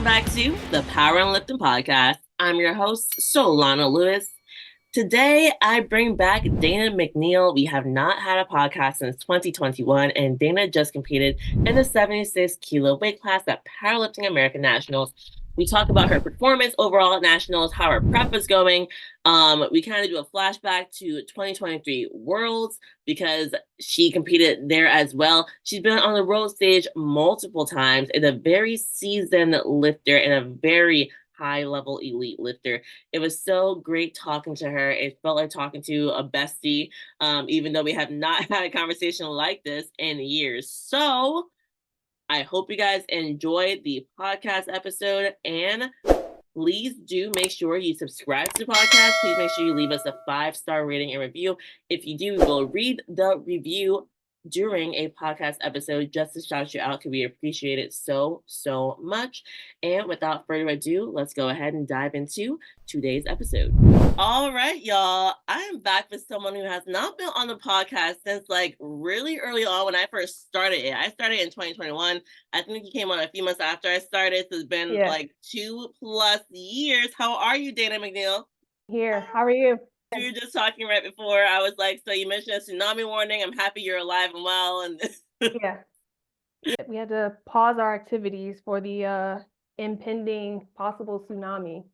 Welcome back to the Power and Lifting Podcast. I'm your host, Solana Lewis. Today, I bring back Dayna McNeal. We have not had a podcast since 2021, and Dayna just competed in the 76 kilo weight class at Powerlifting America Nationals. We talk about her performance overall at Nationals, how her prep is going. We kind of do a flashback to 2023 Worlds because she competed there as well. She's been on the world stage multiple times, and a very seasoned lifter and a very high-level elite lifter. It was so great talking to her. It felt like talking to a bestie, even though we have not had a conversation like this in years. So I hope you guys enjoyed the podcast episode, and please do make sure you subscribe to the podcast. Please make sure you leave us a 5-star rating and review. If you do, we'll read the review during a podcast episode just to shout you out because we appreciate it so much. And without further ado, let's go ahead and dive into today's episode. All right, y'all. I am back with someone who has not been on the podcast since like really early on when I first started it. I started in 2021. I think he came on a few months after I started. So it's been like 2+ years. How are you, Dayna McNeal? Here. How are you? We were just talking right before. I was like, so you mentioned a tsunami warning. I'm happy you're alive and well. And yeah, we had to pause our activities for the impending possible tsunami.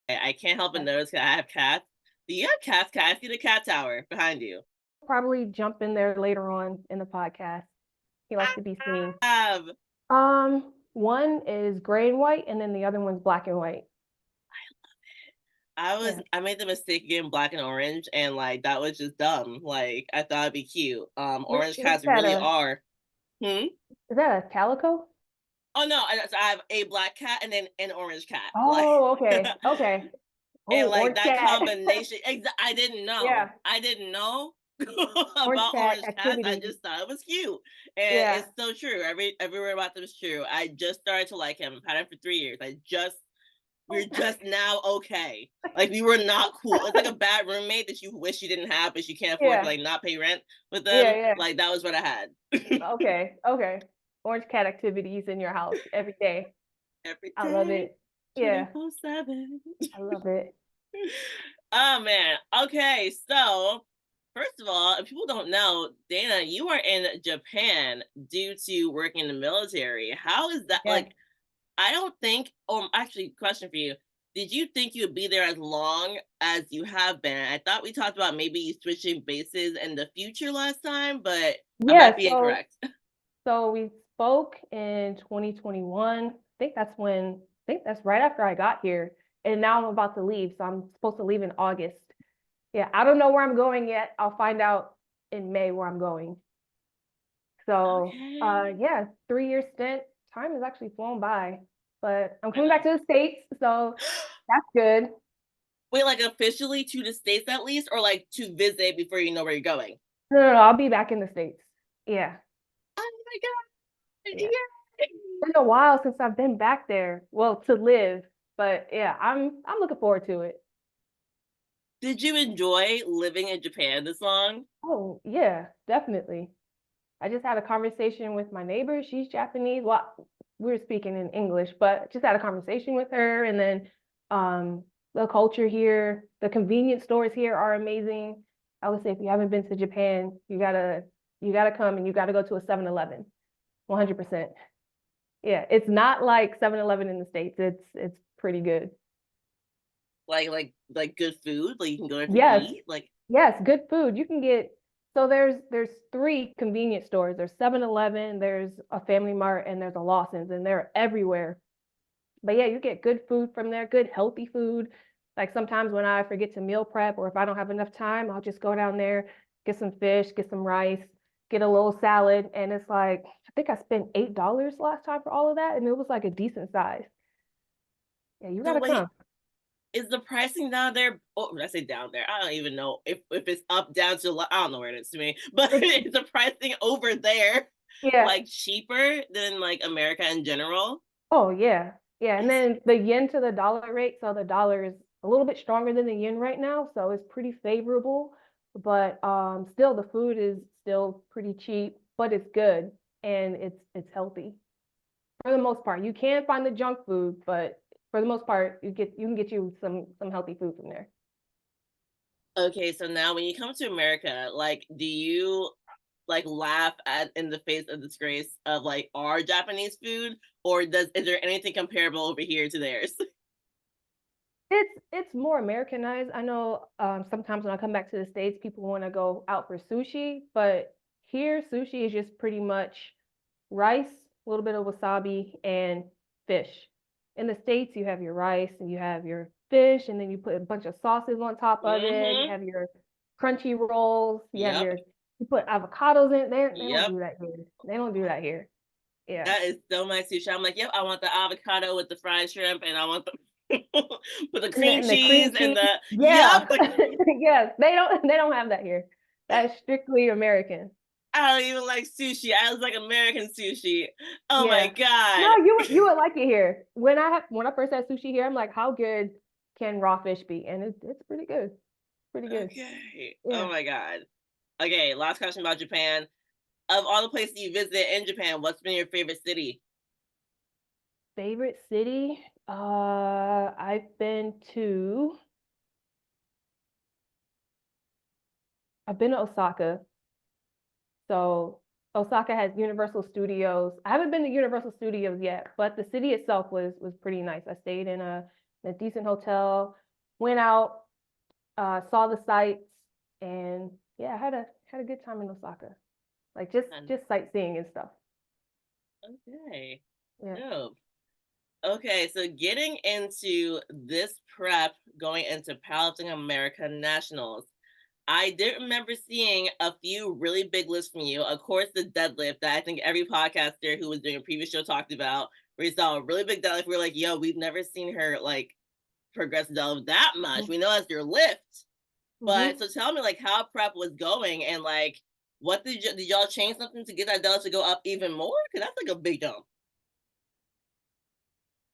I can't help but notice I have cats. Do you have cats? I see the cat tower behind you. Probably jump in there later on in the podcast. He likes to be seen. Have. One is gray and white, and then the other one's black and white. I made the mistake of getting black and orange, and like that was just dumb. Like I thought it'd be cute. Orange cats really are. Is that a calico? Oh no, I have a black cat and then an orange cat. Oh, okay. Okay. And like that combination, I didn't know. Yeah. I didn't know about orange cats. I just thought it was cute, and it's so true. Every word about them is true. I just started to like him. I've had him for 3 years. We're just now okay. Like we were not cool. It's like a bad roommate that you wish you didn't have, but you can't afford to like not pay rent with them. Yeah. Like that was what I had. Okay. Orange cat activities in your house every day. Every day. I love it. Yeah. 24/7. I love it. Oh man. Okay, so first of all, if people don't know, Dayna, you are in Japan due to working in the military. How is that? Like, I don't think. Actually, question for you: did you think you would be there as long as you have been? I thought we talked about maybe switching bases in the future last time, but I might be incorrect. So we spoke in 2021. I think that's right after I got here. And now I'm about to leave. So I'm supposed to leave in August. Yeah, I don't know where I'm going yet. I'll find out in May where I'm going. So 3-year stint. Time has actually flown by. But I'm coming back to the States, so that's good. Wait, like officially to the States at least, or like to visit before you know where you're going? No, I'll be back in the States. Yeah. Oh my God. Yeah. It's been a while since I've been back there. Well, to live. But yeah, I'm looking forward to it. Did you enjoy living in Japan this long? Oh, yeah, definitely. I just had a conversation with my neighbor. She's Japanese. Well, we were speaking in English, but just had a conversation with her. And then the culture here, the convenience stores here are amazing. I would say if you haven't been to Japan, you gotta come and you gotta go to a 7-Eleven. 100%. Yeah, it's not like 7-Eleven in the States. It's pretty good. Like good food? Like you can go there to eat? Like yes, good food. You can get so there's 3 convenience stores. There's 7-Eleven, there's a Family Mart, and there's a Lawson's, and they're everywhere. But yeah, you get good food from there, good healthy food. Like sometimes when I forget to meal prep or if I don't have enough time, I'll just go down there, get some fish, get some rice, get a little salad, and it's like I think I spent $8 last time for all of that, and it was like a decent size. Yeah, you gotta come. Is the pricing down there? Oh, I say down there. I don't even know if it's up, down to. I don't know where it is to me. But is the pricing over there like cheaper than like America in general? Oh yeah, and then the yen to the dollar rate. So the dollar is a little bit stronger than the yen right now, so it's pretty favorable. But still, the food is still pretty cheap, but it's good and it's healthy. For the most part. You can find the junk food, but for the most part, you can get you some healthy food from there. Okay, so now when you come to America, like, do you like laugh at in the face of disgrace of like our Japanese food, or is there anything comparable over here to theirs? It's more Americanized. I know sometimes when I come back to the States, people want to go out for sushi, but here sushi is just pretty much rice, a little bit of wasabi, and fish. In the States, you have your rice and you have your fish, and then you put a bunch of sauces on top of it. You Mm-hmm. have your crunchy rolls. Yep. You put avocados in it. They don't Yep. do that here. They don't do that here. Yeah. That is so my sushi. I'm like, yep, I want the avocado with the fried shrimp, and I want the with the cream And the cream cheese and cheese. the Yeah. yep. Like, Yes. They don't have that here. That's strictly American. I don't even like sushi. I was like American sushi. Oh my Yeah. No, god. you would like it here. When I first had sushi here, I'm like, how good can raw fish be? And it's pretty good. Pretty good. Okay. Oh Yeah. my god. Okay. Last question about Japan. Of all the places you visited in Japan, what's been your favorite city? Favorite city? I've been to Osaka. So Osaka has Universal Studios. I haven't been to Universal Studios yet, but the city itself was pretty nice. I stayed in a decent hotel, went out, saw the sights, and yeah, I had a good time in Osaka. Like And just sightseeing and stuff. okay. Yeah. Dope. Okay, so getting into this prep going into Powerlifting America Nationals, I did remember seeing a few really big lists from you. Of course, the deadlift that I think every podcaster who was doing a previous show talked about, where you saw a really big deadlift. We are like, yo, we've never seen her like progress the deadlift that much. We know that's your lift. But Mm-hmm. so tell me like how prep was going and like what did y'all change something to get that deadlift to go up even more? Because that's like a big jump.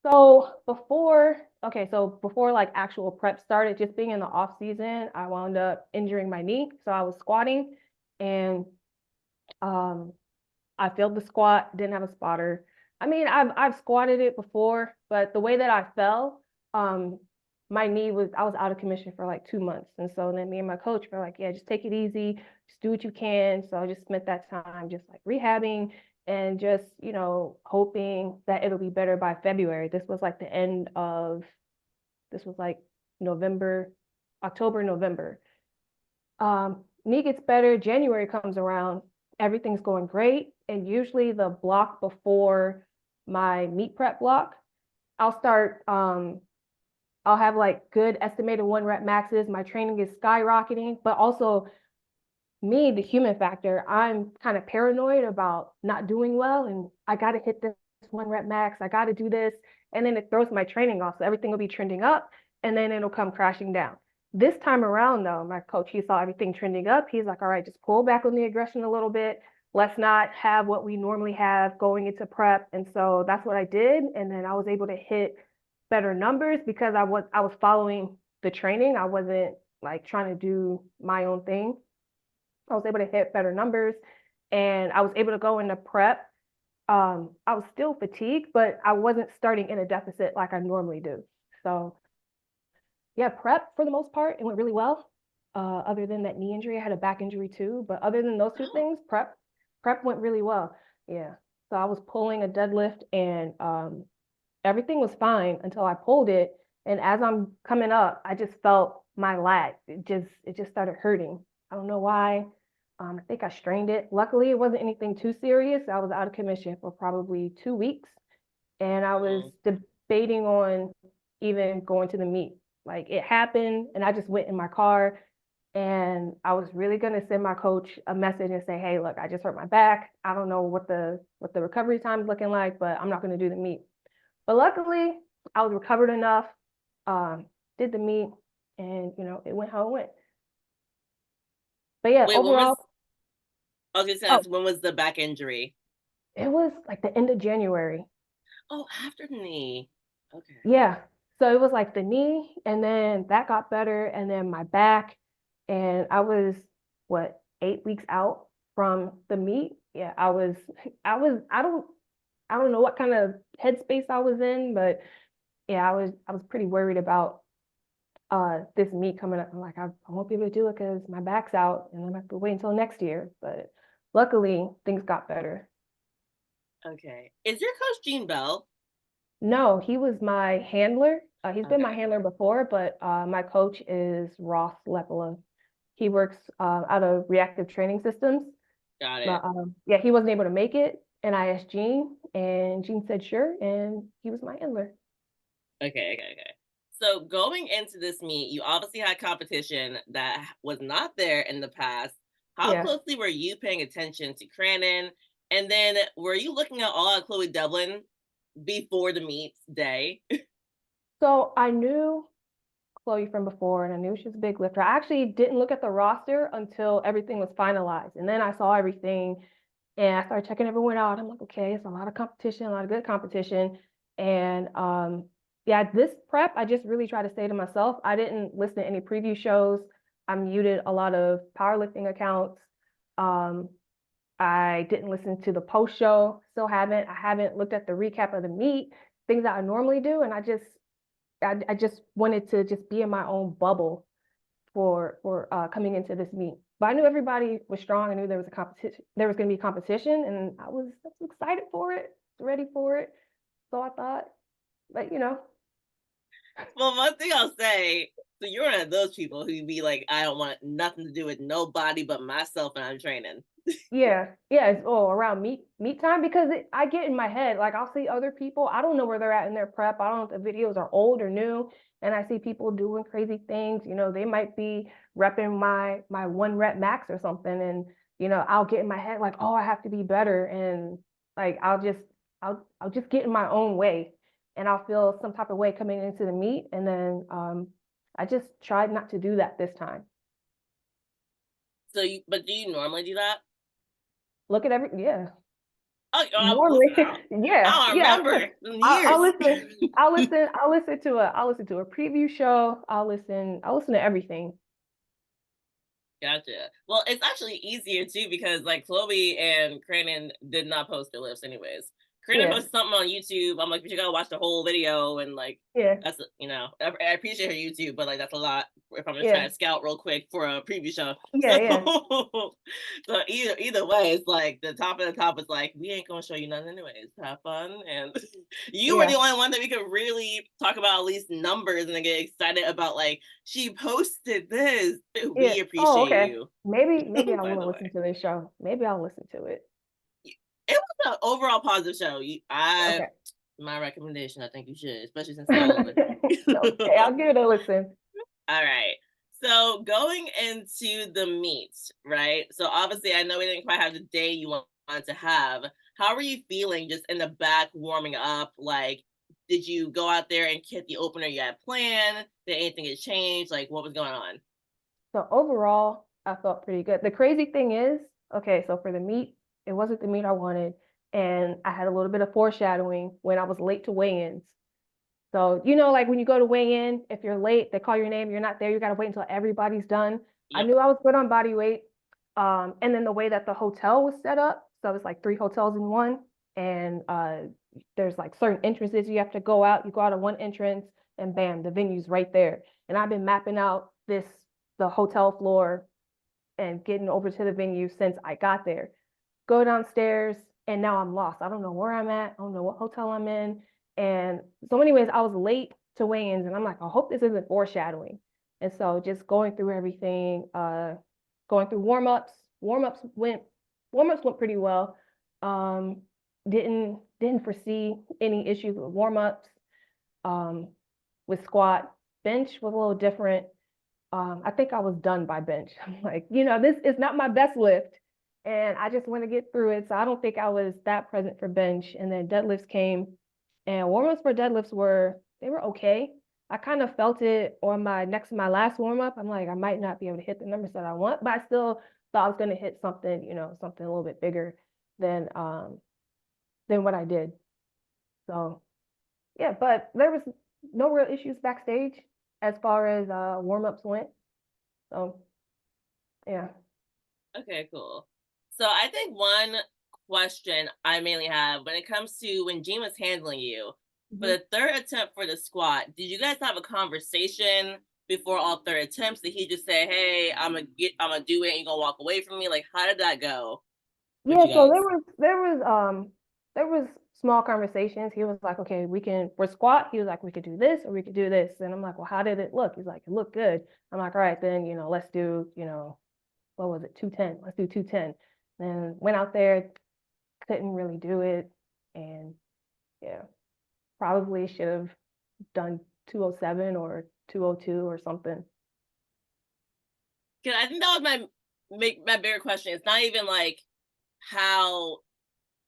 So before like actual prep started, just being in the off season, I wound up injuring my knee. So I was squatting and um I failed the squat, didn't have a spotter. I mean, I've squatted it before, but the way that I fell, um, I was out of commission for like 2 months. And so then me and my coach were like, yeah, just take it easy, just do what you can. So I just spent that time just like rehabbing and just, hoping that it'll be better by February. This was like November, October, November. Knee gets better, January comes around, everything's going great. And usually the block before my meet prep block, I'll start, I'll have like good estimated 1 rep maxes. My training is skyrocketing, but also me, the human factor, I'm kind of paranoid about not doing well. And I got to hit this 1 rep max. I got to do this. And then it throws my training off. So everything will be trending up and then it'll come crashing down. This time around, though, my coach, he saw everything trending up. He's like, all right, just pull back on the aggression a little bit. Let's not have what we normally have going into prep. And so that's what I did. And then I was able to hit better numbers because I was following the training. I wasn't like trying to do my own thing. I was able to hit better numbers and I was able to go into prep. I was still fatigued, but I wasn't starting in a deficit like I normally do. So yeah, prep for the most part, it went really well. Other than that knee injury, I had a back injury too. But other than those two Oh, things, prep went really well. Yeah. So I was pulling a deadlift and everything was fine until I pulled it. And as I'm coming up, I just felt my lat. It just started hurting. I don't know why. I think I strained it. Luckily, it wasn't anything too serious. I was out of commission for probably 2 weeks, and I was oh. debating on even going to the meet. Like it happened, and I just went in my car, and I was really gonna send my coach a message and say, "Hey, look, I just hurt my back. I don't know what the recovery time is looking like, but I'm not gonna do the meet." But luckily, I was recovered enough, um, did the meet, and it went how it went. But yeah, Wait, when was overall, I was gonna oh, ask when was the back injury? it was like the end of January. Oh, after the knee. Okay. Yeah. So it was like the knee, and then that got better, and then my back, and I was what 8 weeks out from the meet. Yeah, I was. I don't. I don't know what kind of headspace I was in, but yeah, I was pretty worried about this meet coming up. I'm like, I won't be able to do it because my back's out and I'm gonna have to wait until next year. But luckily things got better. Okay. Is your coach Gene Bell? No, he was my handler. He's been my Okay. handler before, but my coach is Ross Lepola. He works out of Reactive Training Systems. Got it. But yeah, he wasn't able to make it, and I asked Gene, and Gene said sure, and he was my handler. Okay. So going into this meet, you obviously had competition that was not there in the past. How Yeah. closely were you paying attention to Cranon? And then were you looking at all at Chloe Devlin before the meet day? So I knew Chloe from before, and I knew she was a big lifter. I actually didn't look at the roster until everything was finalized, and then I saw everything, and I started checking everyone out. I'm like, okay, it's a lot of competition, a lot of good competition, and yeah, this prep, I just really try to say to myself, I didn't listen to any preview shows. I muted a lot of powerlifting accounts. Um, I didn't listen to the post show. Still haven't. I haven't looked at the recap of the meet, things that I normally do, and I just wanted to just be in my own bubble for coming into this meet. But I knew everybody was strong. I knew there was a competition. There was going to be competition, and I was excited for it, ready for it. So I thought, but Well, one thing I'll say, so you're one of those people who be like, I don't want nothing to do with nobody but myself and I'm training. yeah, it's all around meet time because I get in my head like I'll see other people. I don't know where they're at in their prep. I don't know if the videos are old or new, and I see people doing crazy things. They might be repping my 1 rep max or something, and I'll get in my head like, oh, I have to be better, and like I'll just get in my own way, and I'll feel some type of way coming into the meet, and then I just tried not to do that this time. But do you normally do that? Look at yeah. Listen, Normally, yeah, I don't yeah. remember in I'll years. listen. I'll listen to a preview show. I'll listen to everything. Gotcha. Well, it's actually easier too because like Chloe and Cranon did not post their lifts anyways. Cranon Yeah, posted something on YouTube. I'm like, but you gotta watch the whole video and like yeah, that's I appreciate her YouTube, but like that's a lot if I'm just trying yeah, to scout real quick for a preview show. yeah, So yeah, so either way, it's like the top of the top is like we ain't gonna show you nothing anyways. Have fun and you were the yeah, only one that we could really talk about at least numbers and then get excited about like she posted this. yeah. We Oh, appreciate okay. you. Maybe I By will the listen way, to this show. Maybe I'll listen to it. it was an overall positive show. I Okay. my recommendation. I think you should, especially since it's old. Okay, I'll give it a listen. All right. So going into the meet, right? So obviously, I know we didn't quite have the day you wanted to have. How are you feeling just in the back warming up? Like, did you go out there and hit the opener you had planned? Did anything get changed? Like, what was going on? So overall, I felt pretty good. The crazy thing is, okay, so for the meet, it wasn't the meet I wanted, and I had a little bit of foreshadowing when I was late to weigh-ins. So, like when you go to weigh in, if you're late, they call your name, you're not there, you got to wait until everybody's done. I Yep. knew I was good on body weight. And then the way that the hotel was set up, so it's like 3 hotels in one. And there's like certain entrances you have to go out. You go out of one entrance, and bam, the venue's right there. And I've been mapping out the hotel floor and getting over to the venue since I got there. Go downstairs, and now I'm lost. I don't know where I'm at. I don't know what hotel I'm in. And so, anyways, I was late to weigh-ins, and I'm like, I hope this isn't foreshadowing. And so, just going through everything, going through warm-ups. Warm-ups went pretty well. Um, didn't foresee any issues with warm-ups. Um, with squat, bench was a little different. I think I was done by bench. I'm like, this is not my best lift, and I just want to get through it. So I don't think I was that present for bench. And then deadlifts came, and warm-ups for deadlifts they were okay. I kind of felt it on my next to my last warm-up. I'm like, I might not be able to hit the numbers that I want, but I still thought I was going to hit something, something a little bit bigger than than what I did. So yeah, but there was no real issues backstage as far as warm-ups went. So yeah. Okay, cool. So I think one question I mainly have when it comes to when Gene was handling you for Mhm. the third attempt for the squat. Did you guys have a conversation before all third attempts? Did he just say, "Hey, I'm gonna do it, and you're gonna walk away from me"? Like, how did that go with Yeah, you so guys? there was small conversations. He was like, okay, we can for squat, he was like, we could do this or we could do this. And I'm like, well, how did it look? He's like, it looked good. I'm like, all right, then, let's do, what was it, 210? Let's do 210. Then went out there, couldn't really do it. And yeah, probably should have done 207 or 202 or something. Because I think that was my bigger question. It's not even like how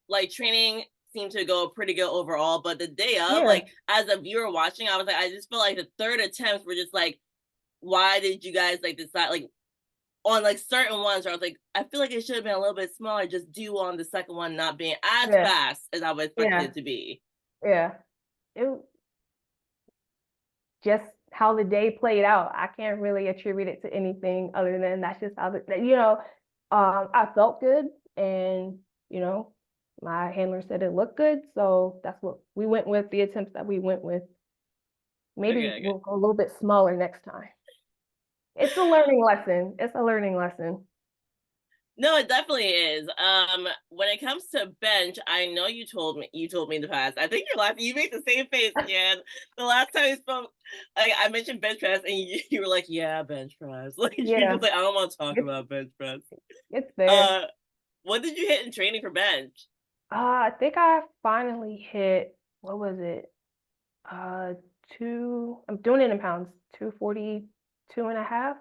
like training seemed to go pretty good overall, but the day of, Yeah, like as a viewer watching, I was like, I just feel like the third attempts were just like, why did you guys like decide like on like certain ones where I was like, I feel like it should have been a little bit smaller, just due on the second one not being as yeah, fast as I would expect yeah, it to be. yeah. It just how the day played out. I can't really attribute it to anything other than that's just how I felt good and you know, my handler said it looked good. So that's what we went with, the attempts that we went with. Maybe Okay, okay. we'll go a little bit smaller next time. It's a learning lesson. It's a learning lesson. No, it definitely is. When it comes to bench, I know you told me in the past. I think you're laughing. You made the same face again. The last time we spoke, like I mentioned bench press, and you were like, "Yeah, bench press." Like you're Yeah, just like, "I don't want to talk it's about bench press." it's there. Uh, what did you hit in training for bench? I think I finally hit, what was it? Uh, I'm doing it in pounds, 242 and a half.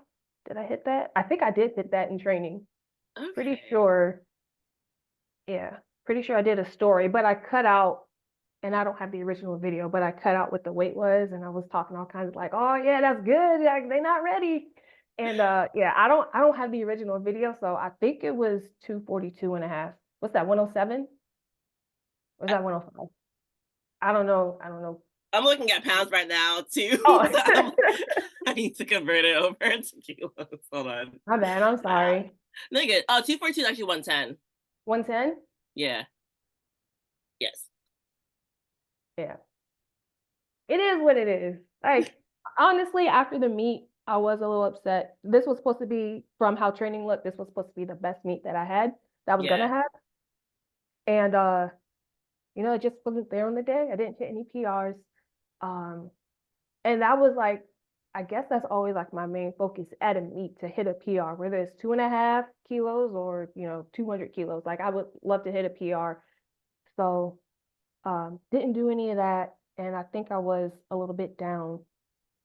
Did I hit that? I think I did hit that in training. Pretty Okay. sure. Yeah, pretty sure I did a story, but I cut out, and I don't have the original video, but I cut out what the weight was, and I was talking all kinds of like, oh yeah, that's good. Like they're not ready. And yeah, I don't have the original video, so I think it was 242 and a half. What's that, 107? Was that 105? I don't know. I don't know. I'm looking at pounds right now too. Oh, So I need to convert it over to kilos. Hold on. my bad. I'm Math. sorry. No, good. Oh, 242 is actually 110. 110? Yeah. Yes. Yeah. It is what it is. Like, honestly, after the meet, I was a little upset. This was supposed to be, from how training looked, this was supposed to be the best meet that I had, that I was gonna Yeah. have. And it just wasn't there on the day. I didn't hit any PRs. Um, and that was like, I guess that's always like my main focus at a meet, to hit a PR, whether it's 2.5 kilos or 200 kilos. Like I would love to hit a PR. So didn't do any of that. And I think I was a little bit down.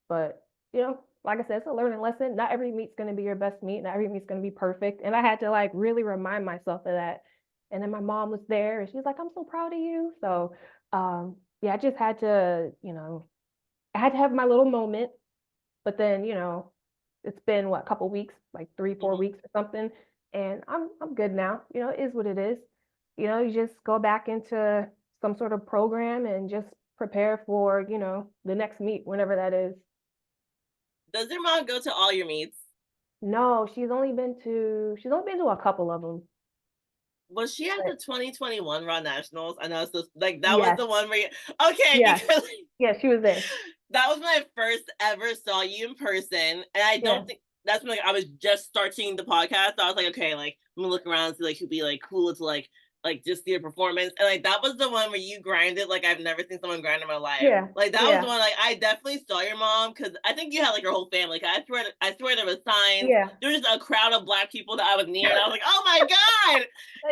But, like I said, it's a learning lesson. Not every meet's going to be your best meet. Not every meet's going to be perfect. And I had to like really remind myself of that. And then my mom was there and she was like, I'm so proud of you. So, yeah, I just had to, I had to have my little moment. But then, it's been what, a couple weeks, like 3, 4 weeks or something. And I'm good now. It is what it is. You just go back into some sort of program and just prepare for, the next meet, whenever that is. Does your mom go to all your meets? No, she's only been to a couple of them. Was she at But the 2021 Raw Nationals? I know it's just, like that was yes, the one where okay, yes, because yeah, she was there. that was when I first ever saw you in person, and I Yeah, don't think that's when like I was just starting the podcast. So I was like, okay, like I'm gonna look around and see like who'd be like cool to like just see a performance, and like that was the one where you grinded like I've never seen someone grind in my life. yeah, Like that was the yeah, one like I definitely saw your mom because I think you had like your whole family. I swear there was signs. yeah, There was just a crowd of black people that I was near, and I was like, oh my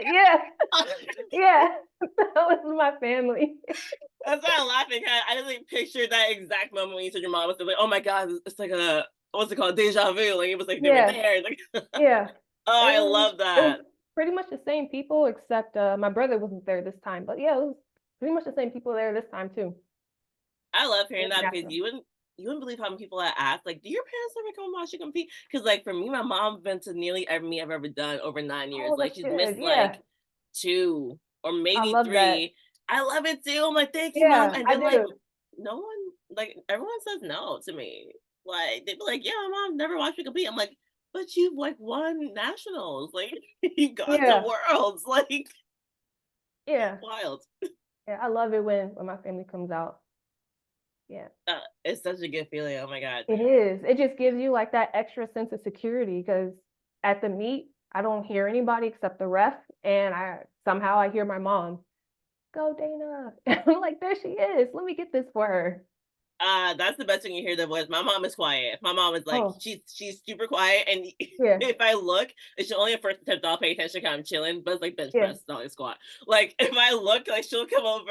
yeah, god. yeah. That was my family. That's why I'm laughing. I just like pictured that exact moment when you said your mom was like, "Oh my god, it's like a what's it called, deja vu." Like it was like they were Yeah, there. Like, yeah. oh, I love It was that. pretty much the same people, except my brother wasn't there this time. But yeah, it was pretty much the same people there this time too. I love hearing that because International. you wouldn't believe how many people I ask like, "Do your parents ever come watch you compete?" Because like for me, my mom's been to nearly every meet I've ever done over 9 years. Oh, Like that's she's good. missed Yeah, like two or I maybe love that. three. I love it too. I'm like, thank you, mom. Yeah, And I then like do. no one like everyone says no to me. Like they'd be like, yeah, my mom never watched me compete. I'm like, but you've like won nationals. Like you've gone to Yeah, worlds. Like Yeah. Wild. Yeah. I love it when my family comes out. Yeah. It's such a good feeling. Oh my God. It is. It just gives you like that extra sense of security because at the meet, I don't hear anybody except the ref, and I hear my mom, "Go Dayna!" I'm like, "There she is. Let me get this for her." That's the best thing you hear the voice. My mom is quiet. My mom is like, Oh, she's super quiet, and yeah, if I look, it's only a first attempt. I'll pay attention, kind of chilling, but it's like bench yeah. press, it's not like squat. Like if I look, like she'll come over,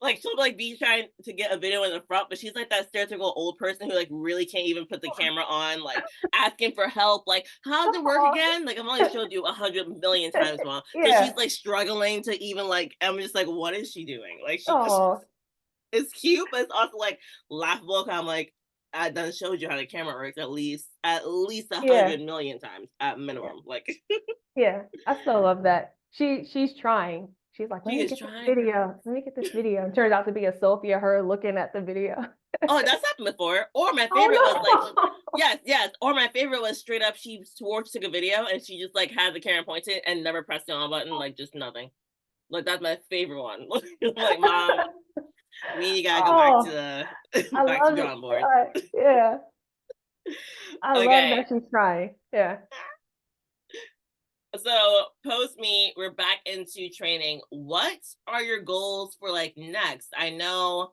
like she'll like be trying to get a video in the front, but she's like that stereotypical old person who like really can't even put the camera on, like asking for help, like how does it work Oh, again? Like I've only showed you 100 million times, mom. So yeah. she's like struggling to even like. I'm just like, what is she doing? Like she's Oh, it's cute, but it's also like laughable. I'm like, I done showed you how the camera works at least a yeah, hundred million times at yeah, minimum. Like yeah. I still love that. She's trying. She's like, "Let she me is get this trying. video. Let me get this video." And turns out to be a selfie of her looking at the video. Oh, that's happened before. Or my favorite was like, Oh yes, yes. Or my favorite was straight up. She swore she took a video and she just like had the camera pointed and never pressed the on button, like just nothing. Like that's my favorite one. Like, mom, no! me, you gotta go back to Oh, the I back to love it. drawing board. Yeah, I love that Okay. she's trying. Yeah. So post meet, we're back into training. What are your goals for like next? I know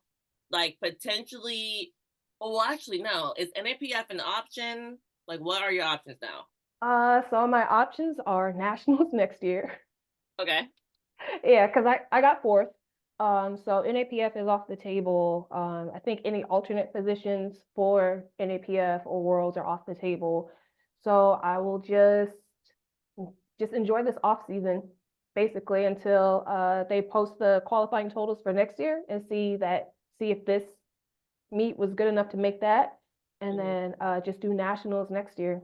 like potentially well actually no. Is NAPF an option? Like what are your options now? So my options are nationals next year. Okay. Yeah, because I got fourth. So NAPF is off the table. I think any alternate positions for NAPF or Worlds are off the table. So I will just enjoy this off season basically until they post the qualifying totals for next year and see if this meet was good enough to make that, and Mhm. then just do nationals next year,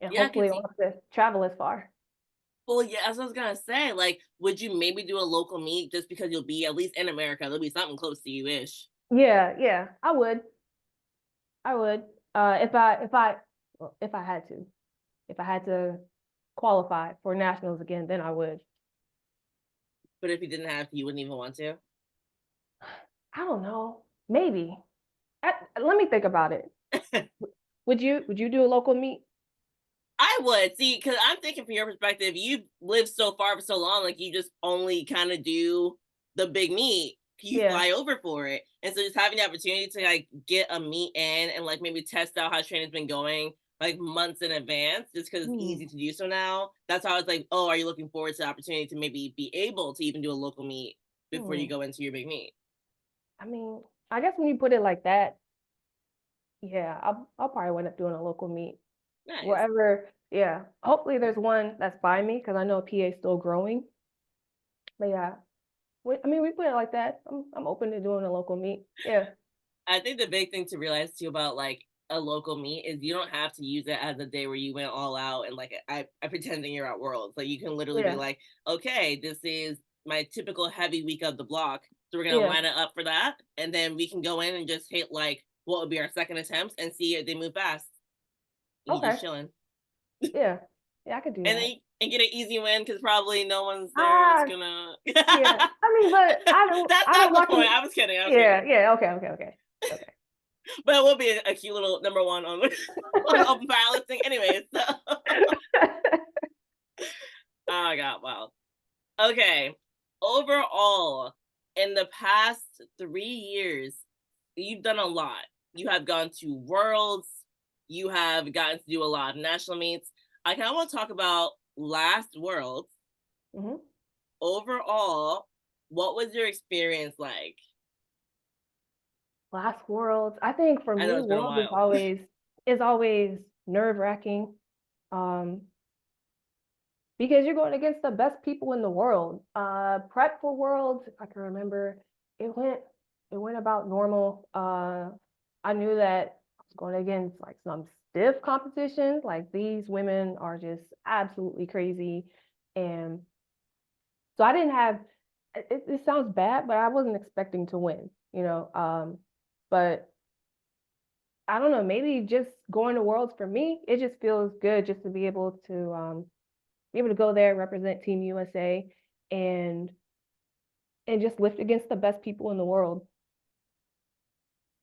and Yeah, I could hopefully I see. won't have to travel as far. Well, yeah, that's what I was gonna say. Like, would you maybe do a local meet just because you'll be at least in America? There'll be something close to you ish. Yeah, yeah, I would. If I had to, if I had to qualify for nationals again, then I would. But if you didn't have to, you wouldn't even want to. I don't know, maybe. Let me think about it. Would you do a local meet? I would see because I'm thinking from your perspective, you've lived so far for so long, like you just only kind of do the big meet. You Yeah. fly over for it, and so just having the opportunity to like get a meet in and like maybe test out how training's been going like months in advance, just because it's Hmm. easy to do so now. That's how I was like, oh, are you looking forward to the opportunity to maybe be able to even do a local meet before you Hmm. go into your big meet? I mean, I guess when you put it like that, yeah, I'll probably wind up doing a local meet Nice. wherever. Yeah, hopefully there's one that's by me because I know PA is still growing. But yeah, I mean, we put it like that. I'm open to doing a local meet. Yeah, I think the big thing to realize too about like a local meet is you don't have to use it as a day where you went all out and like I pretending you're at Worlds. Like you can literally be yeah, like, okay, this is my typical heavy week of the block. So we're gonna yeah. line it up for that. And then we can go in and just hit like what would be our second attempts and see if they move fast. You Okay, just chilling. yeah, yeah. I could do And then that. and get an easy win because probably no one's there that's Ah, gonna yeah. I mean, but I that's don't the want point. to. I was kidding. I was Yeah, kidding. yeah. Okay, okay, okay, okay. But it will be a cute little number one on on open powerlifting. Anyways, so. Oh my god, wow. Okay. Overall, in the past 3 years, you've done a lot. You have gone to worlds, you have gotten to do a lot of national meets. I kind of want to talk about last worlds. Hmm. Overall, what was your experience like? Last Worlds. I think for I know me, it's been a Worlds is while. always nerve-wracking. Um, because you're going against the best people in the world. Prep for Worlds, if I can remember, it went it went about normal. I knew that I was going against like some stiff competitions. Like these women are just absolutely crazy, and so I didn't have. It sounds bad, but I wasn't expecting to win. But I don't know. Maybe just going to Worlds for me, it just feels good just to be able to go there, represent Team USA, and and just lift against the best people in the world.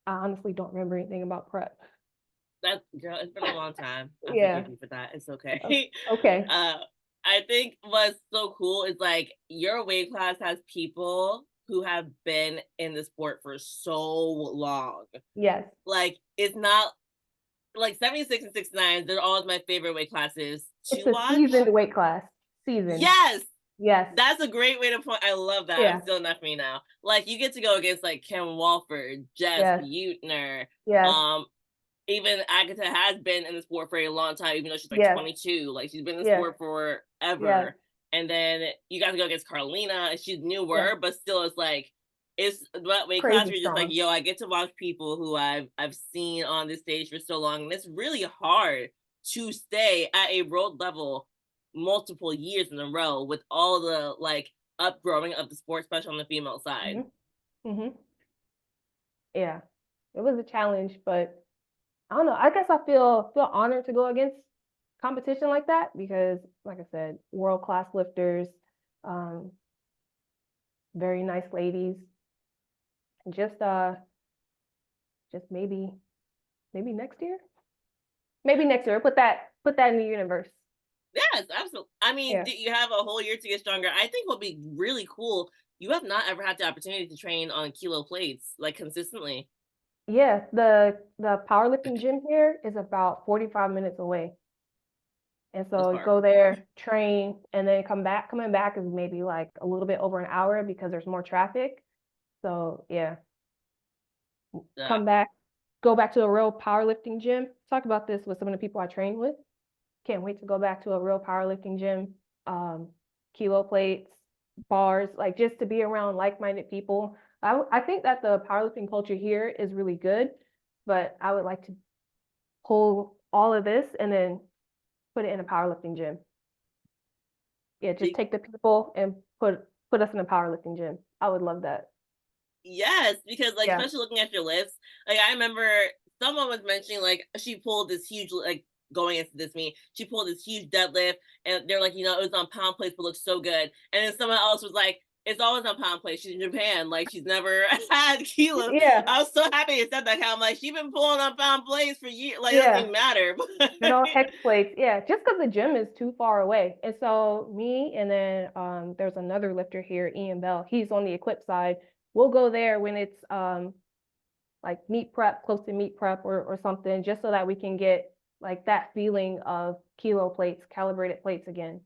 I honestly don't remember anything about prep. That girl, it's been a long time. I Yeah. forgive you for that. It's okay. Okay. uh, I think what's so cool is like your weight class has people who have been in the sport for so long. Yes. Like it's not like 76 and 69, they're always my favorite weight classes It's to a watch. seasoned weight class. Seasoned. Yes, Yes. that's a great way to point. I love that. I'm Yeah. still enough for me now. Like you get to go against like Kim Walford, Jess Yes. Butner, Yes. um, even Agatha has been in the sport for a long time, even though she's like Yes. 22. Like she's been in the Yes. sport Yes. forever. And then you got to go against Carlina, and she's Yes. newer, but still, it's like it's that weight class Crazy where you're just like, strong. yo, I get to watch people who I've seen on this stage for so long, and it's really hard to stay at a world level multiple years in a row with all the like upgrowing of the sport, especially on the female side. Hmm. Hmm. Yeah. It was a challenge, but I don't know. I guess I feel honored to go against competition like that because, like I said, world class lifters, um, very nice ladies. Just just maybe next year. Maybe next year. Put that in the universe. Yes, absolutely. I mean, Yeah. you have a whole year to get stronger. I think what would be really cool, you have not ever had the opportunity to train on kilo plates like consistently. Yeah. The powerlifting gym here is about 45 minutes away. And That's so you far. go there, train, and then come back. Coming back is maybe like a little bit over an hour because there's more traffic. So yeah, Uh, come back, go back to a real powerlifting gym. Talk about this with some of the people I train with. Can't wait to go back to a real powerlifting gym. Um, Kilo plates, bars, like just to be around like-minded people. I think that the powerlifting culture here is really good, but I would like to pull all of this and then put it in a powerlifting gym. Yeah, just take the people and put us in a powerlifting gym. I would love that. yes, because like Yeah. especially looking at your lifts, like I remember someone was mentioning like she pulled this huge like going into this meet, she pulled this huge deadlift, and they're like, it was on pound plates, but looked so good. And then someone else was like, it's always on pound plates. She's in Japan, like she's never had kilos. Yeah. I was so happy you said that. I'm like, she's been pulling on pound plates for years. Like it doesn't Yeah. even matter. Good old hex plates. Yeah, just because the gym is too far away. And so me and then there's another lifter here, Ian Bell. He's on the equip side. We'll go there when it's like meet prep, close to meet prep or something, just so that we can get like that feeling of kilo plates, calibrated plates again.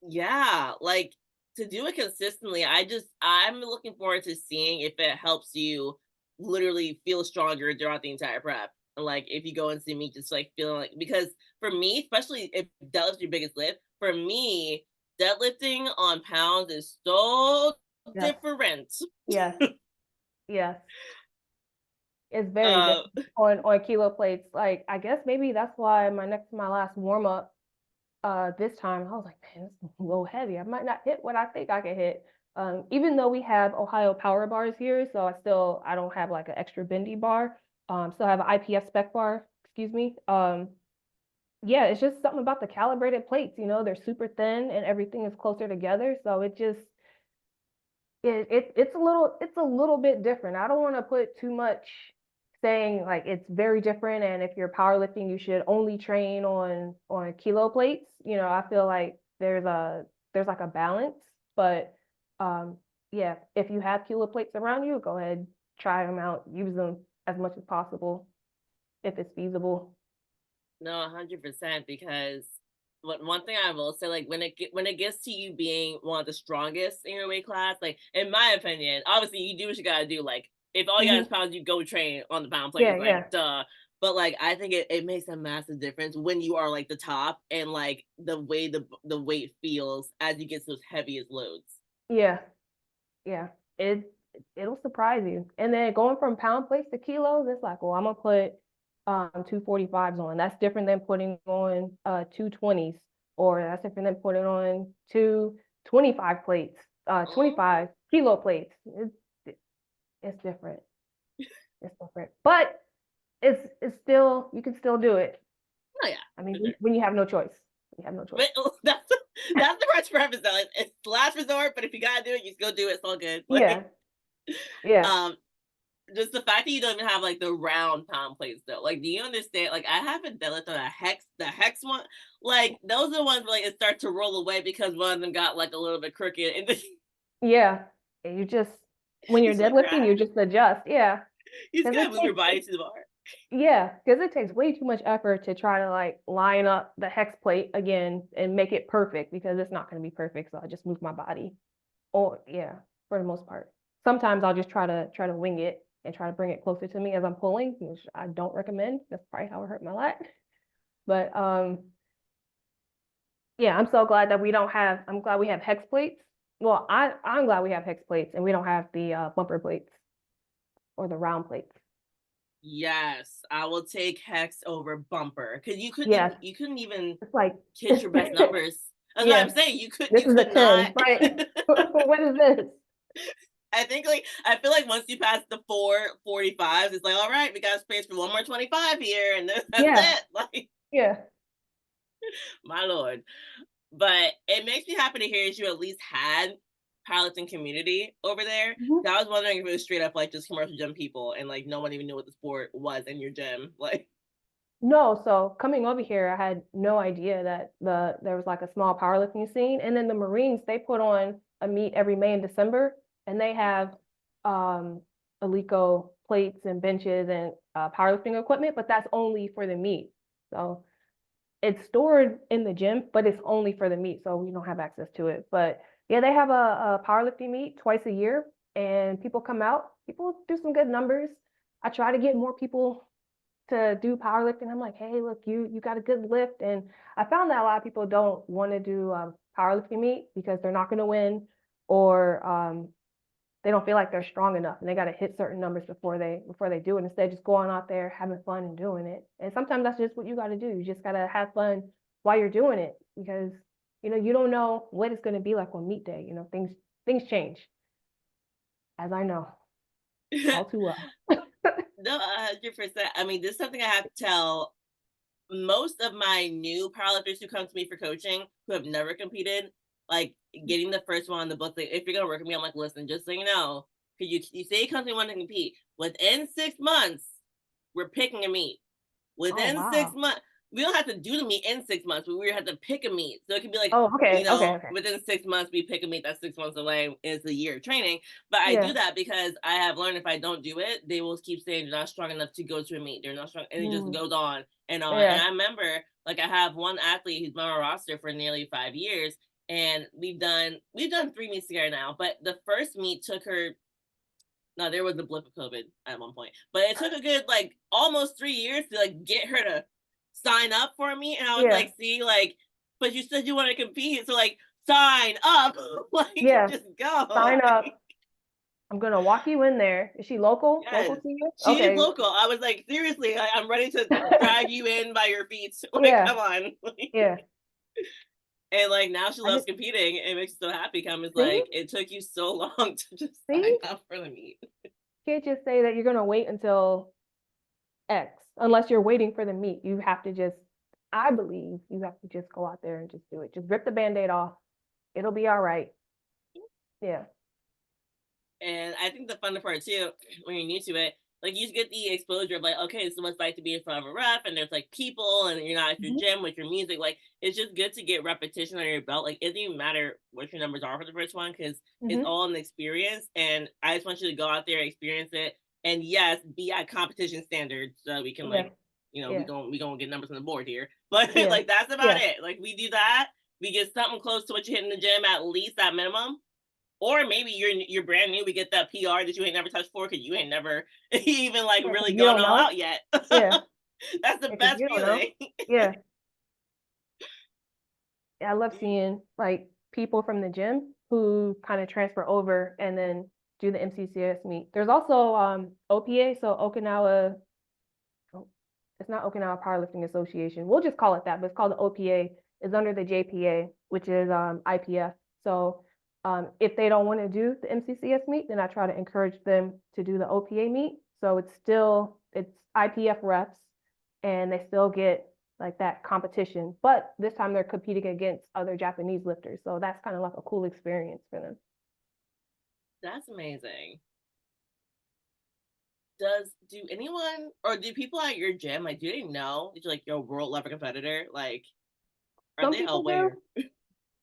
Yeah, like to do it consistently, I'm looking forward to seeing if it helps you literally feel stronger throughout the entire prep. And like if you go and see me just like feeling like because for me, especially if deadlift's your biggest lift, for me, deadlifting on pounds is so Yes. different. Yes. Yes. It's very uh different on kilo plates. Like I guess maybe that's why my last warm up this time I was like, man, it's a little heavy. I might not hit what I think I can hit. Even though we have Ohio power bars here, so I don't have like an extra bendy bar. Still have an IPF spec bar, excuse me. Yeah, it's just something about the calibrated plates, they're super thin and everything is closer together. So it's a little bit different. I don't want to put too much saying like it's very different and if you're powerlifting you should only train on kilo plates. I feel like there's like a balance, but um yeah, if you have kilo plates around you, go ahead, try them out, use them as much as possible if it's feasible. no, 100% because one thing I will say, like when it gets to you being one of the strongest in your weight class, like in my opinion, obviously you do what you gotta do. Like if all you got is Hmm. pounds, you go train on the pound Yeah, plates, like yeah, duh. But like I think it makes a massive difference when you are like the top and like the way the weight feels as you get to those heaviest loads. yeah, yeah. It'll surprise you. And then going from pound plates to kilos, it's like, well, I'm gonna put 245s on. That's different than putting on 220s, or that's different than putting on 225 plates, Oh 25 kilo plates. It's different. It's different. But it's still, you can still do it. yeah, I mean, for sure. when you have no choice. We have no choice. But that's the first preface though. It's the last resort, but if you gotta do it, you just go do it. It's all good. Yeah, Like, yeah, um, just the fact that you don't even have like the round pound plates though. Like, do you understand? Like, I haven't deadlifted the hex one. Like, those are the ones where like it starts to roll away because one of them got like a little bit crooked, and then yeah. And you just when you you're still deadlifting, crash. you just adjust. Yeah, You just because gotta move your body to the bar. it takes way too much effort to try to like line up the hex plate again and make it perfect because it's not going to be perfect. So I just move my body. Oh yeah, for the most part. Sometimes I'll just try to wing it and try to bring it closer to me as I'm pulling, which I don't recommend. That's probably how I hurt my lat. But yeah, I'm so glad that we don't have. I'm glad we have hex plates. Well, I'm glad we have hex plates and we don't have the bumper plates or the round plates. Yes, I will take hex over bumper because Yes, you couldn't even it's like hit your best numbers. That's what yeah, I'm saying. this You is a could not. 10, right? What is this? I think like I feel like once you pass the 445s, it's like all right, we got space for one more 25 here, and then that's Yeah, it. Like yeah. my lord. But it makes me happy to hear that you at least had powerlifting community over there. Mhm. So I was wondering if it was straight up like just commercial gym people and like no one even knew what the sport was in your gym. Like No, so coming over here, I had no idea that there was like a small powerlifting scene. And then the Marines, they put on a meet every May and December, and they have um Alico plates and benches and powerlifting equipment, but that's only for the meet. So it's stored in the gym, but it's only for the meet, so we don't have access to it. But yeah, they have a powerlifting meet twice a year, and people come out. People do some good numbers. I try to get more people to do powerlifting. I'm like, hey, look, you got a good lift, and I found that a lot of people don't want to do powerlifting meet because they're not going to win, or they don't feel like they're strong enough, and they got to hit certain numbers before they do it. Instead, just going out there having fun and doing it. And sometimes that's just what you got to do. You just got to have fun while you're doing it because you don't know what it's going to be like on meet day. Things change, as I know all too well. no, 100%. I mean, this is something I have to tell most of my new powerlifters who come to me for coaching who have never competed, like getting the first one on the book. Like, if you're gonna work with me, I'm like, listen, just so you know, because you say you come to me want to compete. Within 6 months, we're picking a meet. Oh Within six wow. months, we don't have to do the meet in 6 months, but we have to pick a meet. So it could be like, Oh, okay, okay, okay. within 6 months, we pick a meet that's 6 months away. It's a year of training. But I do Yeah. that because I have learned if I don't do it, they will keep saying they're not strong enough to go to a meet. They're not strong. And it just Mm, goes on and on. And yeah. I remember, like, I have one athlete who's been on my roster for nearly 5 years. And we've done 3 meets together now. But the first meet took her, no, there was a blip of COVID at one point, but it took a good like almost 3 years to like get her to sign up for me. And I was Yeah. like, see, like, but you said you want to compete, so like sign up, like Yeah. just go. Sign Like, up. I'm gonna walk you in there. Is she local? Local yes, to you? she is Okay. local. I was like, seriously, I'm ready to drag you in by your feet. Like, Yeah. come on. Yeah. And like now she I loves just competing. It makes me so happy. Come is see, like, it took you so long to just sign see, up for the meet. can't just say that you're gonna wait until X unless you're waiting for the meet. You have to just, I believe you have to just go out there and just do it. Just rip the band-aid off. It'll be all right. Yeah. And I think the fun part too, when you're new to it, like you get the exposure of like, okay, so what's like to be in front of a ref, and there's like people, and you're not at your Mhm. gym with your music. Like it's just good to get repetition under your belt. Like it doesn't even matter what your numbers are for the first one because it's Mhm. all an experience. And I just want you to go out there, experience it, and yes, be at competition standards so we can Yeah. like, Yeah. we gonna get numbers on the board here. But Yeah. like that's about Yeah. it. Like we do that, we get something close to what you hit in the gym at least at minimum, or maybe you're brand new. We get that PR that you ain't never touched before because you ain't never even like Yeah. Because really you gone don't all know. out yet. Yeah. That's the Yeah. Because best you don't know. feeling. Yeah. I love seeing like people from the gym who kind of transfer over and then do the MCCS meet. There's also OPA, so Okinawa, oh, it's not Okinawa Powerlifting Association. We'll just call it that, but it's called the OPA. Is under the JPA, which is IPF. So if they don't want to do the MCCS meet, then I try to encourage them to do the OPA meet. So it's IPF reps, and they still get like that competition. But this time they're competing against other Japanese lifters. So that's kind of like a cool experience for them. That's amazing. Do anyone or do people at your gym like do they know that you're like your world level competitor? Like, are Some they people do. aware?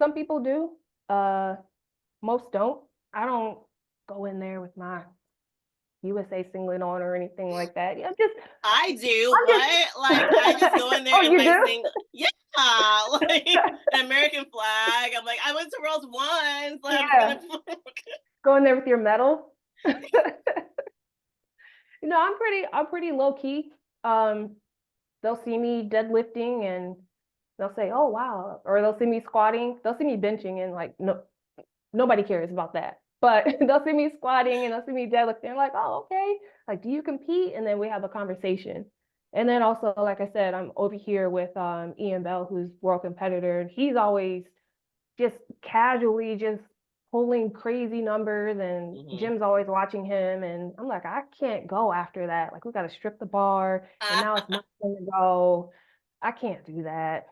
Some people do. Most don't. I don't go in there with my USA singlet on or anything like that. Yeah, I do. I'm just What? Like, I just go in there Oh, in you my do? single. Yeah, like an American flag. I'm like, I went to Worlds once. Like, I'm just Yeah. gonna. Go in there with your medal. I'm pretty low key. Um, they'll see me deadlifting and they'll say, "Oh wow," or they'll see me squatting. They'll see me benching and like no, nobody cares about that. But they'll see me squatting and they'll see me deadlifting. Like, oh, okay. Like, do you compete? And then we have a conversation. And then also, like I said, I'm over here with Ian Bell, who's world competitor, and he's always just casually just pulling crazy numbers, and Mm-hmm. Jim's always watching him. And I'm like, I can't go after that. Like, we got to strip the bar, and now it's my turn to go. I can't do that.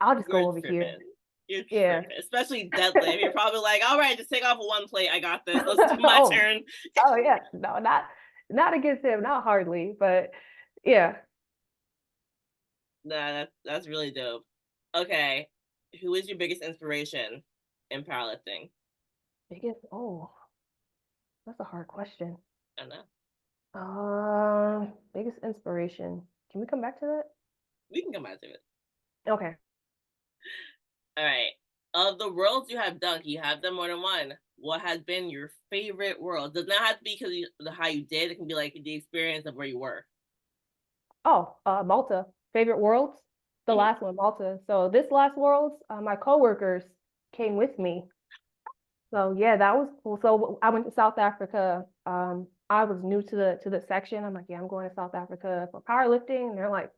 I'll just You're go over here. tripping. You're Yeah. tripping, especially deadlift. You're probably like, all right, just take off one plate. I got this. Let's do my Oh, turn. oh yeah. No, not against him, not hardly, but yeah. Nah, that's really dope. Okay, who is your biggest inspiration in powerlifting? That's a hard question. I don't know. Biggest inspiration. Can we come back to that? We can come back to it. Okay. All right. Of the worlds you have done, you have done more than one. What has been your favorite world? Does not have to be because of how you did. It can be like the experience of where you were. Oh, Malta. Favorite worlds? The Mm-hmm. last one, Malta. So this last worlds, my coworkers came with me. So yeah, that was cool. So I went to South Africa. I was new to the section. I'm like, yeah, I'm going to South Africa for powerlifting. And they're like,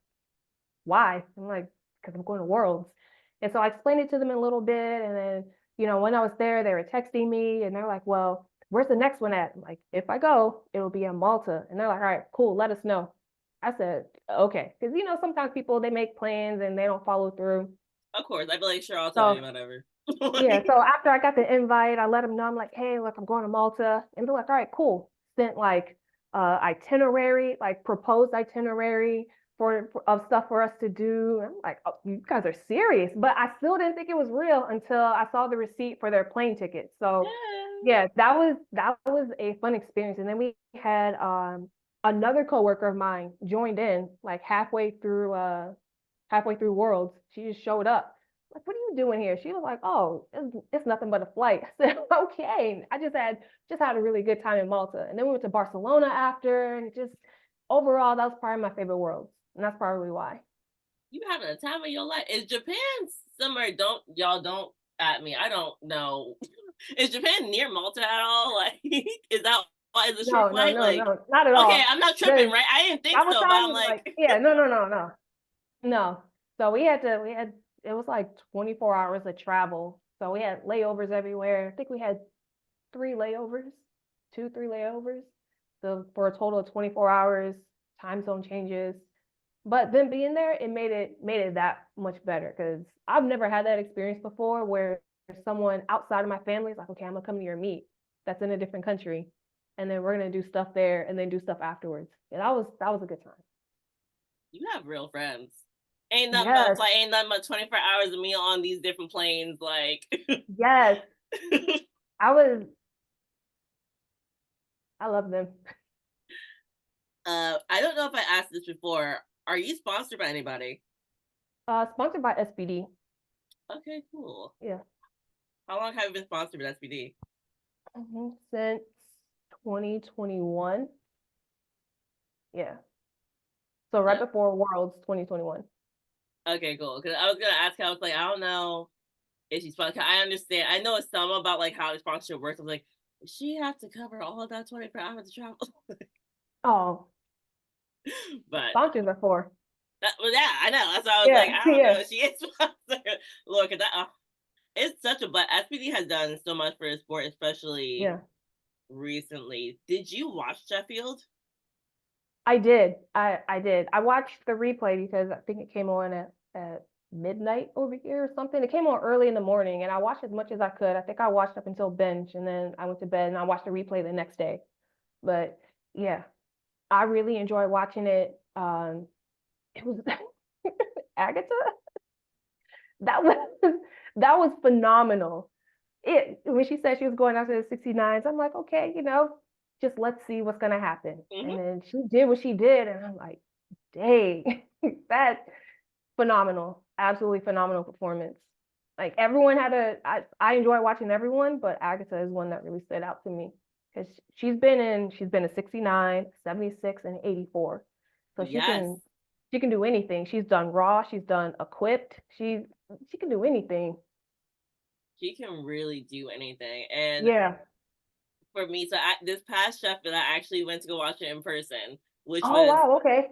why? I'm like, because I'm going to Worlds. And so I explained it to them a little bit. And then, when I was there, they were texting me and they're like, well, where's the next one at? I'm like, if I go, it'll be in Malta. And they're like, all right, cool, let us know. I said, okay. Because, sometimes people, they make plans and they don't follow through. Of course, I'd be like, sure, I'll tell you, So, whatever. yeah. Like, So after I got the invite, I let them know, I'm like, hey, look, I'm going to Malta. And they're like, all right, cool. Sent like itinerary, like proposed itinerary of stuff for us to do. I'm like, oh, you guys are serious. But I still didn't think it was real until I saw the receipt for their plane ticket. So yeah. yeah, that was a fun experience. And then we had another coworker of mine joined in like halfway through Worlds. She just showed up. Like, what are you doing here? She was like, oh, it's nothing but a flight. I said, okay. I just had a really good time in Malta. And then we went to Barcelona after, and just overall, that was probably my favorite Worlds. And that's probably why. You having a time of your life. Is Japan somewhere? Don't y'all don't at me. I don't know. Is Japan near Malta at all? Like, is that why is a short No, no, flight? no, Like, no, not at okay, all. I'm not tripping, There's right? I didn't think travel so, but I'm time, like, like, yeah, no, no, no, no. No. So it was like 24 hours of travel. So we had layovers everywhere. I think we had 3 layovers, 3 layovers. So for a total of 24 hours, time zone changes. But then being there, it made it that much better because I've never had that experience before where someone outside of my family is like, okay, I'm gonna come to your meet that's in a different country, and then we're gonna do stuff there and then do stuff afterwards. And that was a good time. you have real friends. Ain't nothing but a Yes, flight. Ain't nothing but 24 hours of me on these different planes. Like, yes. I was I love them. I don't know if I asked this before. Are you sponsored by anybody? Sponsored by SBD. Okay, cool. Yeah. How long have you been sponsored with SPD? Since 2021. Yeah. So right Yeah. before Worlds 2021. Okay, cool. Because I was gonna ask, I was like, I don't know if she's sponsored. I understand. I know some about like how the sponsorship works. I was like, does she have to cover all of that 24 hours of travel? Oh, But sponsors are for. well, yeah, I know. That's why I was like, Yeah, I don't know yeah, if she is sponsored. Look, that it's such a but SPD has done so much for the sport, especially yeah. recently. Did you watch Sheffield? I did. I did. I watched the replay because I think it came on at midnight over here or something. It came on early in the morning and I watched as much as I could. I think I watched up until bench and then I went to bed and I watched the replay the next day. But yeah, I really enjoyed watching it. It was Agatha. That was that was phenomenal. It when she said she was going after the 69s, I'm like, okay, just let's see what's gonna happen. Hmm. And then she did what she did, and I'm like, dang, that phenomenal, absolutely phenomenal performance. Like everyone had I enjoy watching everyone, but Agatha is one that really stood out to me because she's been a 69, 76, and 84. So she Yes, can do anything. She's done raw, she's done equipped, she can do anything. she can really do anything. And Yeah. for me, so this past Sheffield, I actually went to go watch it in person, which Oh was wow, okay.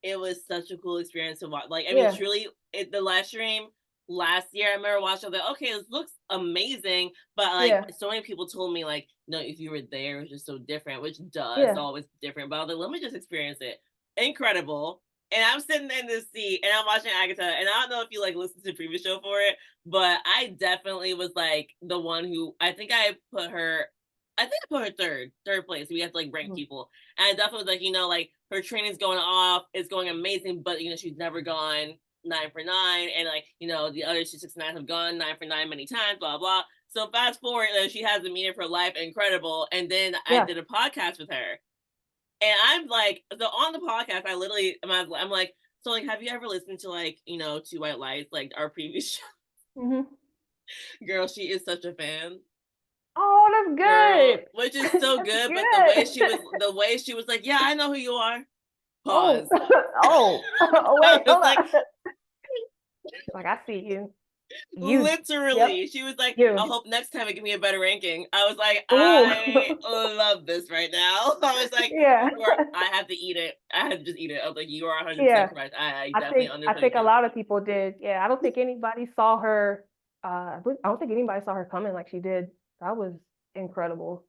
it was such a cool experience to watch. Like, I mean, Yeah. truly, the live stream last year, I remember watching. I was like, okay, this looks amazing, but like, Yeah. so many people told me like, no, if you were there, it was just so different. Which does Yeah. always different, but I was like, let me just experience it. Incredible. And I'm sitting in this seat and I'm watching Agatha, and I don't know if you like listened to the previous show for it, but I definitely was like the one who I think I put her third place. We have to like rank Mhm. people. And I definitely was like, like her training's going off, it's going amazing, but she's never gone 9 for 9. And like, the other 269 have gone 9 for 9 many times, blah blah. So fast forward, she has the meeting of her life, incredible. And then I Yeah. did a podcast with her. And I'm like, so on the podcast, I literally I'm like, so like, have you ever listened to like, Two White Lights, like our previous show? Hmm. Girl, she is such a fan. Oh, that's Girl, good. which is so That's good, but good. the way she was like, yeah, I know who you are. Oh, Pause. oh, oh, I wait, was hold like, on. Like, I see you. You. Yep. literally, she was like, I You. hope next time it give me a better ranking. I was like, Ooh. I love this right now. I was like, Yeah. I have to eat it. I had to just eat it. I was like, you are 100% Yeah. correct. I I definitely think I underplayed think a you. lot of people did. Yeah. I don't think anybody saw her. I don't think anybody saw her coming like she did. That was incredible.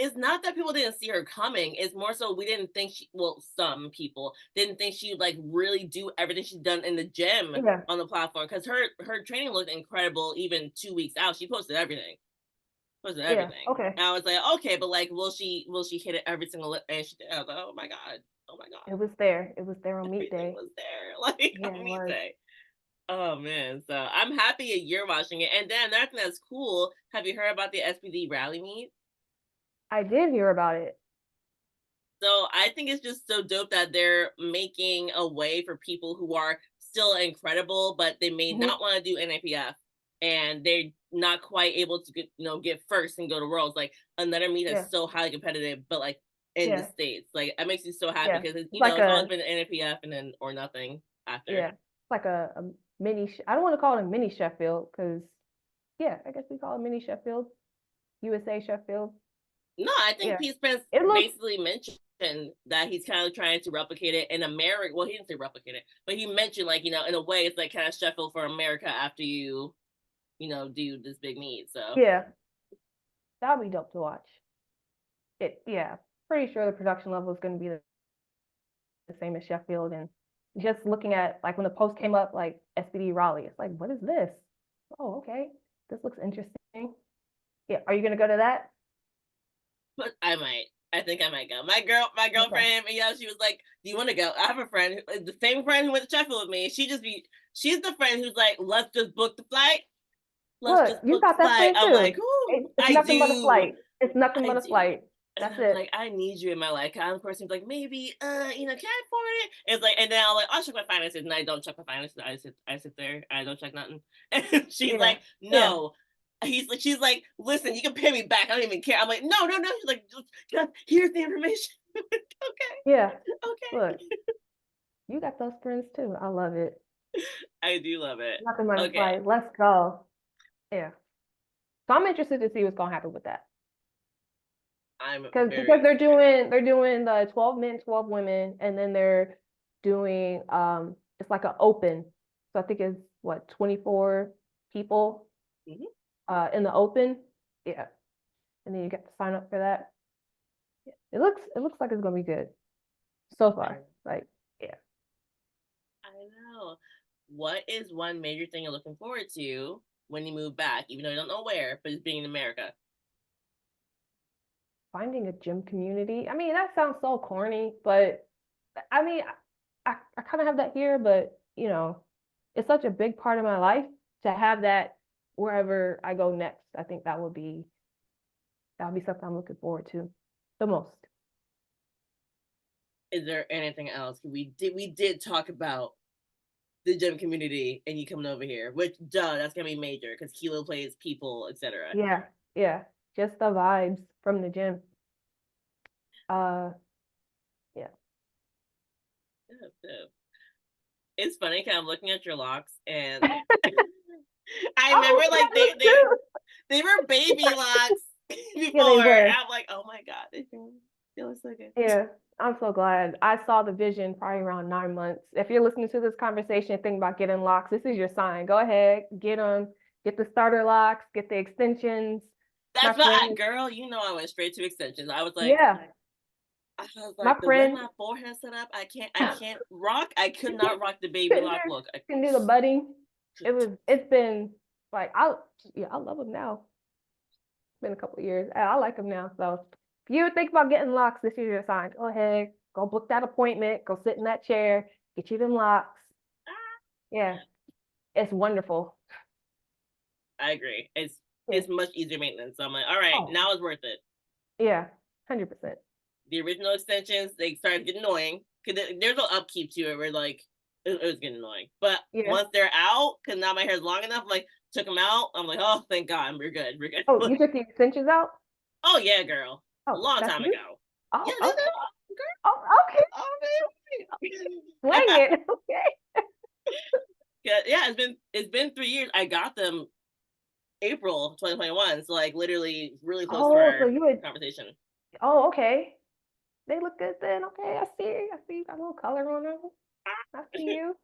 It's not that people didn't see her coming. It's more so we didn't think some people didn't think she would like really do everything she's done in the gym Yeah. on the platform, because her training looked incredible even 2 weeks out. She posted everything. Posted Yeah. everything. Okay. And I was like, okay, but like, will she hit it every single and she did. I was like, oh my god, oh my god, It was there. It was there on meet everything day. was there. Like Yeah, on it me was. say. Oh man, so I'm happy you're watching it. And then another thing that's cool. Have you heard about the SPD rally meet? I did hear about it. So I think it's just so dope that they're making a way for people who are still incredible, but they may Hmm. not want to do NAPF, and they're not quite able to get first and go to Worlds. Like another meet Yeah. that's so highly competitive, but like in the Yeah. States, like it makes me so happy Yeah. because It's like it's always a been NAPF and then or nothing after. yeah. It's like a mini. I don't want to call it a mini Sheffield because yeah, I guess we call it mini Sheffield, USA Sheffield. No, I think Yeah. Pete Spence It looks. basically mentioned that he's kind of trying to replicate it in America. Well, he didn't say replicate it, but he mentioned like in a way it's like kind of Sheffield for America after you do this big meet. So Yeah, that'll be dope to watch. It. Yeah. Pretty sure the production level is going to be the same as Sheffield, and just looking at like when the post came up, like SPD Raleigh, it's like, what is this? Oh, okay. This looks interesting. Yeah. Are you going to go to that? but I might. I think I might go. My Okay. girlfriend, she was like, "Do you want to go?" I have a friend, the same friend who went to Sheffield with me. She's the friend who's like, "Let's just book the flight. Let's Look, just you book the got that flight." friend I'm too. like, "Ooh, It's I nothing but a do, flight. It's nothing I but a do." flight. And That's I'm it. like, I need you in my life. And of course, he's like, maybe, can I afford it? It's like, and then I'm like, I'll check my finances, and I don't check my finances. I sit there, I don't check nothing. And she's Yeah. like, Yeah. no. She's like, listen, you can pay me back. I don't even care. I'm like, no, no, no. She's like, just, here's the information. Okay, Yeah. Look, okay. you got those friends too. I love it. I do love it. Nothing but a Okay, flight. Let's go. Yeah. So I'm interested to see what's gonna happen with that. I'm Because very they're doing the 12 men, 12 women, and then they're doing it's like an open. So I think it's what 24 people mhm. in the open. Yeah. And then you get to sign up for that. Yeah. It looks like it's gonna be good. so far. Like, yeah. I know. What is one major thing you're looking forward to when you move back, even though you don't know where, but it's being in America? Finding a gym community. I mean, that sounds so corny, but I mean, I kind of have that here, but it's such a big part of my life to have that wherever I go next. I think that would be something I'm looking forward to the most. Is there anything else? We did talk about the gym community and you coming over here, which that's gonna be major because Kilo plays people, etc. Yeah, yeah. Just the vibes from the gym. Uh, yeah. Yeah, so. It's funny because I'm looking at your locks and I remember Oh, like yeah, too. they were baby locks Yeah, before. they were. I'm like, oh my god, they feel so good. Yeah, I'm so glad. I saw the vision probably around 9 months. If you're listening to this conversation, think about getting locks. This is your sign. Go ahead, get them. Get the starter locks. Get the extensions. My That's what friend. girl, you know I went straight to extensions. Yeah, I was my like the way friend. my forehead set up, I can't rock. I could not rock the baby lock look. Can do the budding. It's been like I love them now. It's been a couple of years. I like them now. So if you think about getting locks, this is your sign. Go ahead, go book that appointment, go sit in that chair, get you them locks. Yeah, it's wonderful. I agree. It's Yeah. it's much easier maintenance. So I'm like, all right, Oh, now it's worth it. yeah, 100%. The original extensions, they started getting annoying because there's no upkeep to it. Where like it was getting annoying, but Yeah. once they're out, because now my hair's long enough, I'm like took them out. I'm like, oh, thank God, we're good, we're Oh, good. you took the extensions out? Oh yeah, girl, a Oh, long that's time you? ago. Yeah, Oh, this okay. is Oh, okay. oh, Swing man. it. Okay. Yeah, it's been 3 years. I got them April 2021, so like literally really close to Oh, so our you would. conversation. Oh, okay. They look good then. Okay, I see. I see. You got a little color on them. I see you.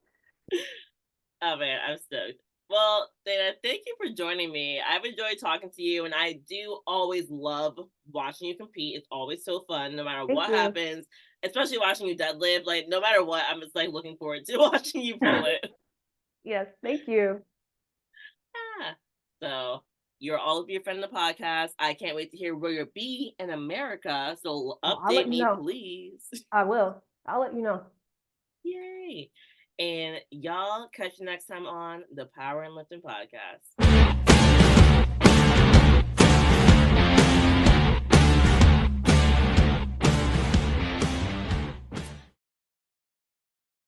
Oh man, I'm stoked. Well, Dana, thank you for joining me. I've enjoyed talking to you, and I do always love watching you compete. It's always so fun, no matter Thank what you. happens. Especially watching you deadlift. Like no matter what, I'm just like looking forward to watching you pull it. Yes, thank you. Yeah. So you're all be a friend of the podcast. I can't wait to hear where you'll be in America. So Oh, I'll let update you me, know. please. I will. I'll let you know. Yay! And y'all catch you next time on the Power and Lifting podcast.